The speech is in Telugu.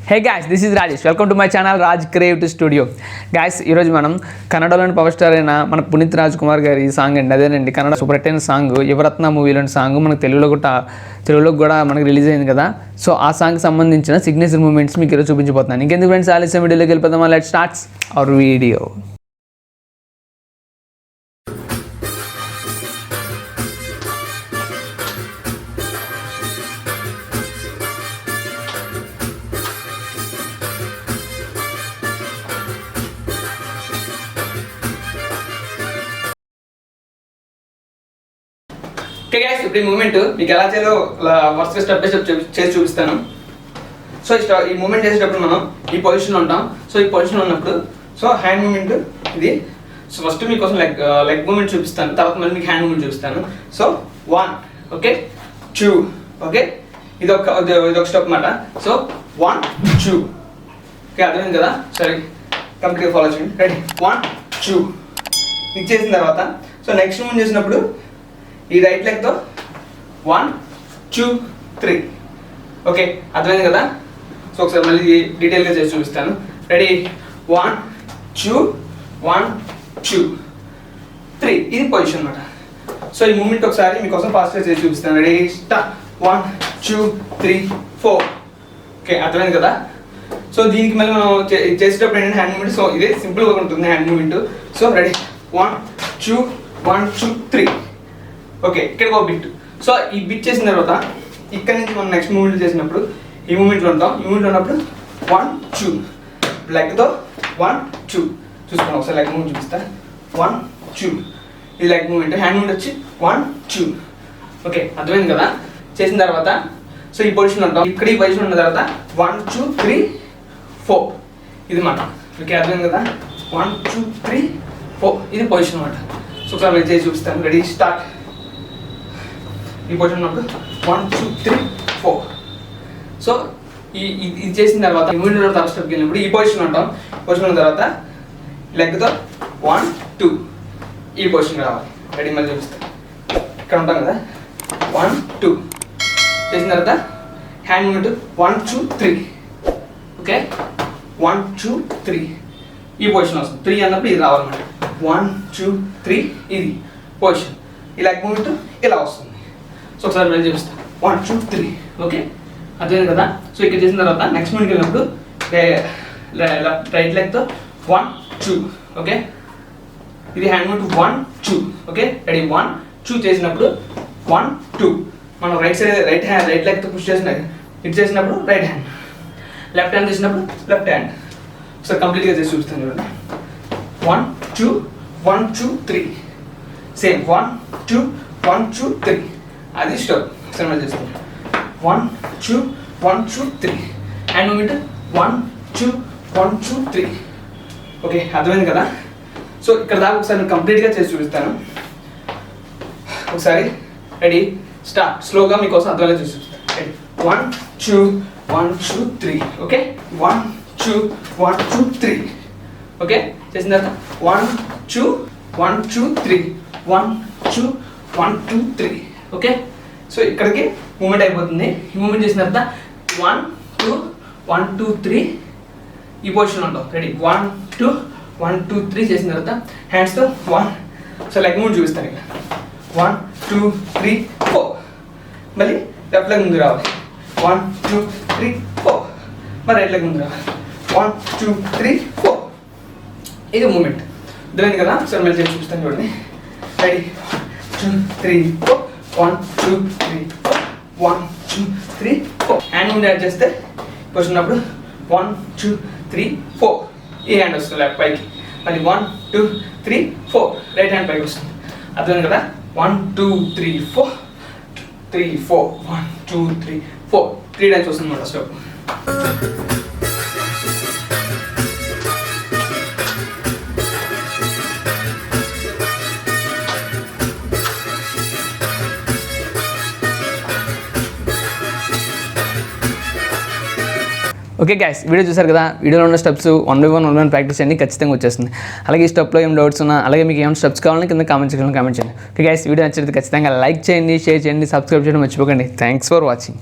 Hey guys, this is Rajesh. Welcome to my channel Raj creative studio. Guys, ఈరోజు మనం కన్నడలోని పవర్ స్టార్ అయిన మన పునీత్ రాజ్కుమార్ గారి సాంగ్ అండి. అదేనండి కన్నడ సూపర్ హిట్ అయిన సాంగ్ యువరత్న మూవీలోని సాంగ్ మనకు తెలుగులో కూడా మనకు రిలీజ్ అయింది కదా. సో ఆ సాంగ్కి సంబంధించిన సిగ్నేచర్ మూమెంట్స్ మీకు ఈరోజు చూపించబోతున్నాను. ఇంకెందుకు ఫ్రెండ్స్ ఆలస్యం వీడియోలోకి వెళ్ళిపోతామా? Let's starts our video. Okay guys, ఇప్పుడు ఈ మూమెంట్ మీకు ఎలా చేయాలో వరుసగా స్టెప్ బై స్టెప్ చేసి చూపిస్తాను. సో ఈ మూమెంట్ చేసేటప్పుడు మనం ఈ పొజిషన్లో ఉంటాం. సో ఈ పొజిషన్లో ఉన్నప్పుడు హ్యాండ్ మూమెంట్ ఇది. సో ఫస్ట్ మీకోసం లెగ్ మూమెంట్ చూపిస్తాను, తర్వాత మళ్ళీ మీకు హ్యాండ్ మూమెంట్ చూపిస్తాను. సో 1, ఓకే, 2, ఓకే, ఇదొక స్టెప్ అన్నమాట. సో 1, 2, ఓకే, అర్థమైంది కదా? సరే, కంప్లీట్గా ఫాలో చేయండి. రెడీ, 1, 2 ఇది చేసిన తర్వాత సో నెక్స్ట్ మూమెంట్ చేసినప్పుడు ఈ రైట్ లెగ్తో 1, 2, 3, ఓకే, అర్థమైంది కదా? సో ఒకసారి మళ్ళీ డీటెయిల్గా చేసి చూపిస్తాను. రెడీ, 1, 2, 1, 2, 3 ఇది పొజిషన్ అన్నమాట. సో ఈ మూమెంట్ ఒకసారి మీకోసం ఫాస్ట్గా చేసి చూపిస్తాను. Ready, start. 1, 2, 3, 4, ఓకే, అర్థమైంది కదా? సో దీనికి మళ్ళీ మనం చేసేటప్పుడు ఏంటంటే హ్యాండ్ మూమెంట్. సో ఇదే సింపుల్గా ఉంటుంది hand moment. So ready, 1, 2, 1, 2, 3, okay, ఇక్కడికి ఒక బిట్. సో ఈ బిట్ చేసిన తర్వాత ఇక్కడ నుంచి మనం నెక్స్ట్ మూమెంట్ చేసినప్పుడు ఈ మూమెంట్లో ఉంటాం. ఈ మూమెంట్లో ఉన్నప్పుడు 1, 2 లెగ్తో 1, 2 చూసుకోండి. ఒకసారి లెగ్ మూమెంట్ చూపిస్తా. 1, 2 ఇది లెగ్ మూమెంట్. హ్యాండ్ మూమెంట్ వచ్చి 1, 2, ఓకే, అర్థమైంది కదా? చేసిన తర్వాత సో ఈ పొజిషన్ ఉంటాం. ఇక్కడ ఈ పొజిషన్ ఉన్న తర్వాత 1, 2, 3, 4 ఇది మాట. ఓకే, అర్థమైంది కదా? 1, 2, 3, 4 ఇది పొజిషన్ అన్నమాట. సో ఒకసారి నేను చేసి చూపిస్తాను. Ready, start. ఈ పొజిషన్ ఉన్నప్పుడు 1, 2, 3, 4. సో ఇది చేసిన తర్వాత ఇమీడియట్ తర్వాత స్టెప్కి వెళ్ళినప్పుడు ఈ పొజిషన్ ఉంటాం. పొజిషన్ ఉన్న తర్వాత లెగ్తో 1, 2 ఈ పొజిషన్ రావాలి. రెడీ, మళ్ళీ చూపిస్తాను. ఇక్కడ ఉంటాం కదా, 1, 2 చేసిన తర్వాత హ్యాండ్ మూమెంట్ 1, 2, 3, ఓకే, 1, 2, 3 ఈ పొజిషన్ వస్తుంది. 3 అన్నప్పుడు ఇది రావాలన్నమాట. 1, 2, 3 ఇది పొజిషన్. ఈ లెగ్ మూమెంట్ ఇలా వస్తుంది. సో ఒకసారి నేను చూపిస్తాను. 1, 2, 3, ఓకే, అర్థమైంది కదా? సో ఇక్కడ చేసిన తర్వాత నెక్స్ట్ మూమెంట్కి వెళ్ళినప్పుడు రైట్ లెగ్తో 1, 2, ఓకే, ఇది హ్యాండ్ మూమెంట్ 1, 2, ఓకే, రెడీ, 1, 2 చేసినప్పుడు 1, 2 మనం రైట్ లెగ్తో పుష్ చేసిన ఇటు చేసినప్పుడు రైట్ హ్యాండ్, లెఫ్ట్ హ్యాండ్ చేసినప్పుడు లెఫ్ట్ హ్యాండ్. ఒకసారి కంప్లీట్గా చేసి చూపిస్తాను చూడండి. 1, 2, 1, 2, 3 సేమ్ 1, 2, 1, 2, 3 అది స్టెప్. ఒకసారి మళ్ళీ చేస్తాను. 1, 2, 1, 2, 3 హ్యాండ్ మూమెంట్ 1, 2, 1, 2, 3, ఓకే, అర్థమైంది కదా? సో ఇక్కడ దాకా ఒకసారి నేను కంప్లీట్గా చేసి చూపిస్తాను. ఒకసారి రెడీ, స్టార్ట్. స్లోగా మీకోసం అర్థమయ్యేలా చేసి చూపిస్తాను. రెడీ, 1, 2, 1, 2, 3, ఓకే, 1, 2, 1, 2, 3, ఓకే, చేసిన తర్వాత 1, 2, 1, 2, 3, 1, 2, 1, 2, 3, ఓకే. సో ఇక్కడికి మూమెంట్ అయిపోతుంది. ఈ మూమెంట్ చేసిన తర్వాత 1, 2, 1, 2, 3 ఈ పొజిషన్ ఉంటాం. రెడీ, 1, 2, 1, 2, 3 చేసిన తర్వాత హ్యాండ్స్తో 1. సో లెగ్ మూమెంట్ చూపిస్తాను. ఇక 1, 2, 3, 4 మళ్ళీ లెఫ్ట్ లెగ్ ముందు రావాలి. 1, 2, 3, 4 మరి రైట్ లెగ్ ముందు రావాలి. 1, 2, 3, 4 ఇది మూమెంట్. అర్థమైంది కదా? సరే మళ్ళీ చేసి చూపిస్తాను చూడండి. రెడీ, 2, 3, 4 1, 2, 3, 4 1, 2, 3, 4 హ్యాండ్ మూమెంట్ యాడ్ చేస్తే వచ్చినప్పుడు 1, 2, 3, 4 ఈ హ్యాండ్ వస్తుంది లెఫ్ట్ పైకి. మళ్ళీ 1, 2, 3, 4 రైట్ హ్యాండ్ పైకి వస్తుంది. అర్థమైంది కదా? 1, 2, 3, 4 3, 4 1, 2, 3, 4 3 టైమ్స్ వస్తుంది అన్నమాట స్టెప్. ఓకే గైస్, వీడియో చూసారు కదా? వీడియోలో ఉన్న స్టెప్స్ 1 by 1 ప్రాక్టీస్ చేయండి, ఖచ్చితంగా వచ్చేస్తుంది. అలాగే ఈ స్టెప్లో ఏం డౌట్స్ ఉన్నా, అలాగే మీకు ఏమైనా స్టెప్స్ కావాలని కింద కామెంట్ సెక్షన్లో కామెంట్ చేయండి. ఓకే గైస్, వీడియో నచ్చితే ఖచ్చితంగా లైక్ చేయండి, షేర్ చేయండి, సబ్స్క్రైబ్ చేయడం మర్చిపోకండి. Thanks for watching.